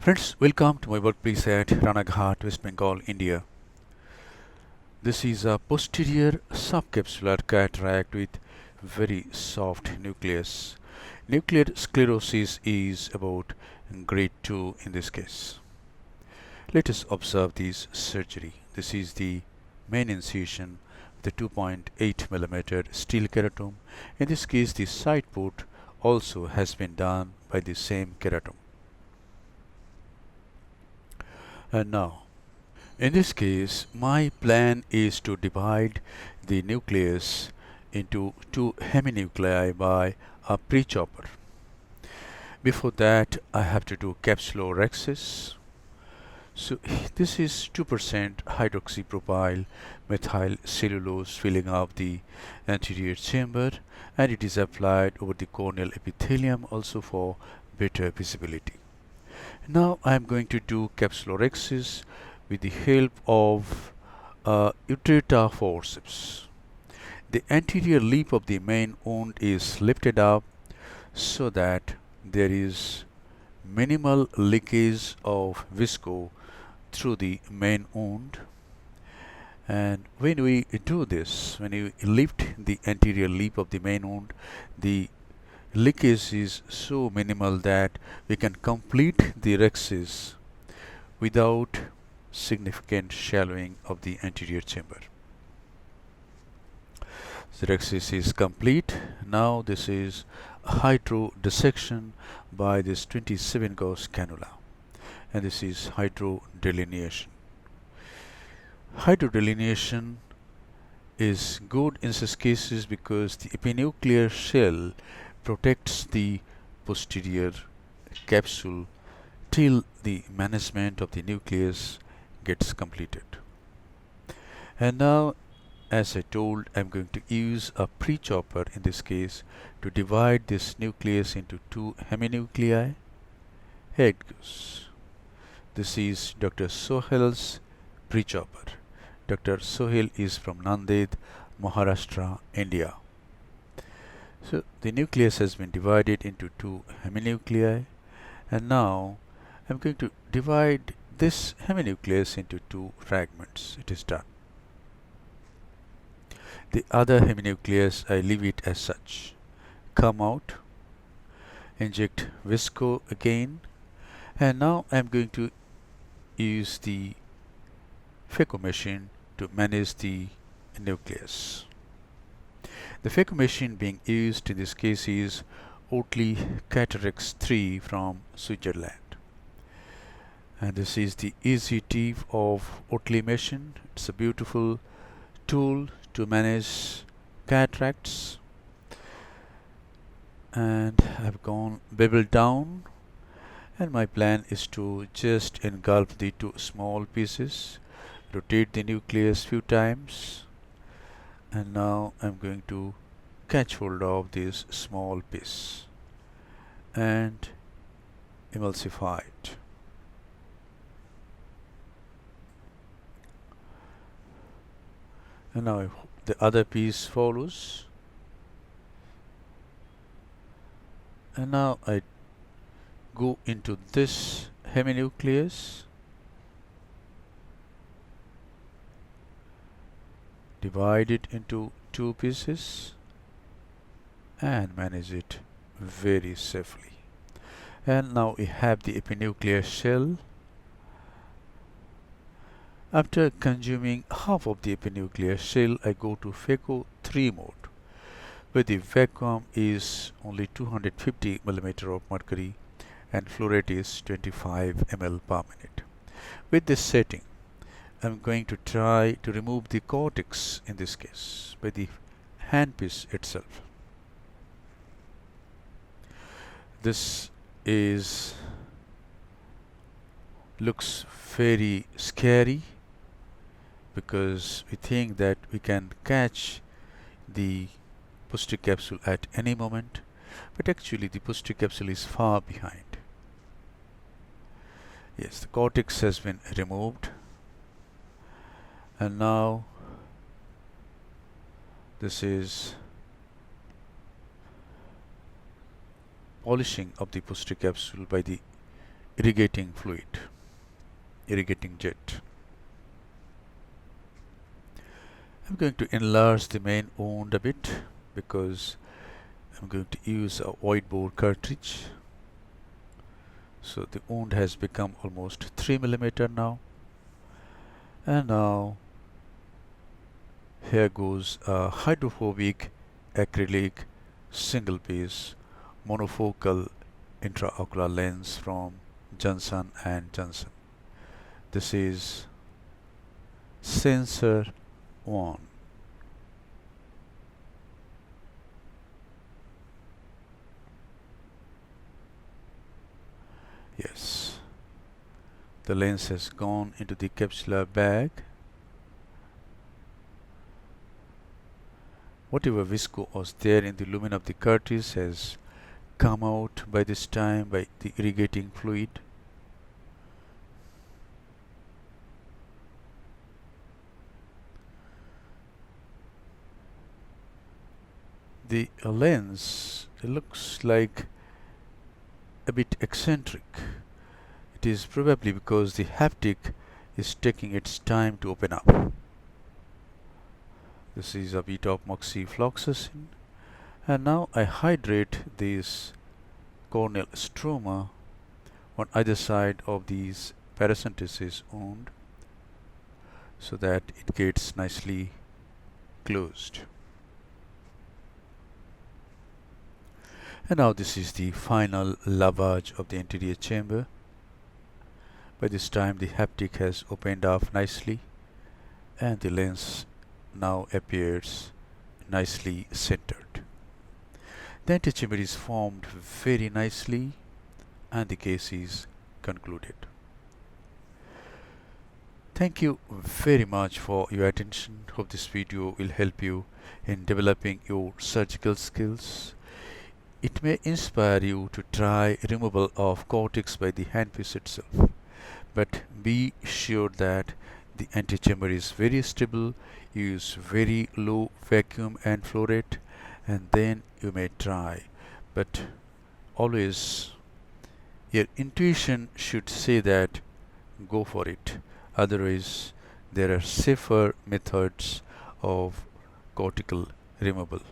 Friends, welcome to my workplace at Ranaghat, West Bengal, India. This is a posterior subcapsular cataract with very soft nucleus. Nuclear sclerosis is about grade 2 in this case. Let us observe this surgery. This is the main incision with the 2.8 millimeter steel keratome. In this case, the side port also has been done by the same keratome. And now, in this case, my plan is to divide the nucleus into two heminuclei by a Prechopper. Before that, I have to do capsulorhexis. So this is 2% hydroxypropyl methyl cellulose filling up the anterior chamber, and it is applied over the corneal epithelium also for better visibility. Now I am going to do capsulorhexis with the help of a utrata forceps. The anterior lip of the main wound is lifted up so that there is minimal leakage of visco through the main wound. And when we do this, when you lift the anterior lip of the main wound, the leakage is so minimal that we can complete the rhexis without significant shallowing of the anterior chamber. The rhexis is complete. Now this is a hydrodissection by this 27 gauge cannula, and this is hydrodelineation. Hydrodelineation is good in such cases because the epinuclear shell protects the posterior capsule till the management of the nucleus gets completed. And now, as I told, I'm going to use a Prechopper in this case to divide this nucleus into two heminuclei. Here it goes. This is Dr. Sohel's Prechopper. Dr. Sohel is from Nanded, Maharashtra, India. So the nucleus has been divided into two heminuclei, and now I'm going to divide this heminucleus into two fragments. It is done. The other heminucleus, I leave it as such. Come out, inject visco again, and now I'm going to use the phaco machine to manage the nucleus. The phaco machine being used in this case is Oatly Cataracts 3 from Switzerland. And this is the easy tip of Oatly machine. It's a beautiful tool to manage cataracts. And I've gone bevel down, and my plan is to just engulf the two small pieces, rotate the nucleus few times, and now I'm going to catch hold of this small piece and emulsify it. And now the other piece follows, and now I go into this heminucleus, divide it into two pieces, and manage it very safely. And now we have the epinuclear shell. After consuming half of the epinuclear shell, I go to phaco 3 mode, where the vacuum is only 250 mm of mercury and flow rate is 25 ml per minute. With this setting, I'm going to try to remove the cortex in this case by the handpiece itself. This looks very scary because we think that we can catch the posterior capsule at any moment, but actually the posterior capsule is far behind. Yes, the cortex has been removed, and now this is polishing of the posterior capsule by the irrigating fluid, irrigating jet. I'm going to enlarge the main wound a bit because I'm going to use a wide bore cartridge. So the wound has become almost 3 millimeter now. And now here goes a hydrophobic acrylic single piece monofocal intraocular lens from Johnson and Johnson. This is sensor 1. Yes, the lens has gone into the capsular bag. Whatever visco was there in the lumen of the cartridge has come out by this time by the irrigating fluid. The lens looks like a bit eccentric. It is probably because the haptic is taking its time to open up. This is a bit of moxifloxacin, and now I hydrate this corneal stroma on either side of these paracentesis wound so that it gets nicely closed. And now this is the final lavage of the anterior chamber. By this time the haptic has opened up nicely and the lens now appears nicely centered. The anterior chamber is formed very nicely and the case is concluded. Thank you very much for your attention. Hope this video will help you in developing your surgical skills. It may inspire you to try removal of cortex by the handpiece itself, but be sure that the antechamber is very stable, use very low vacuum and flow rate, and then you may try. But always your intuition should say that go for it. Otherwise, there are safer methods of cortical removal.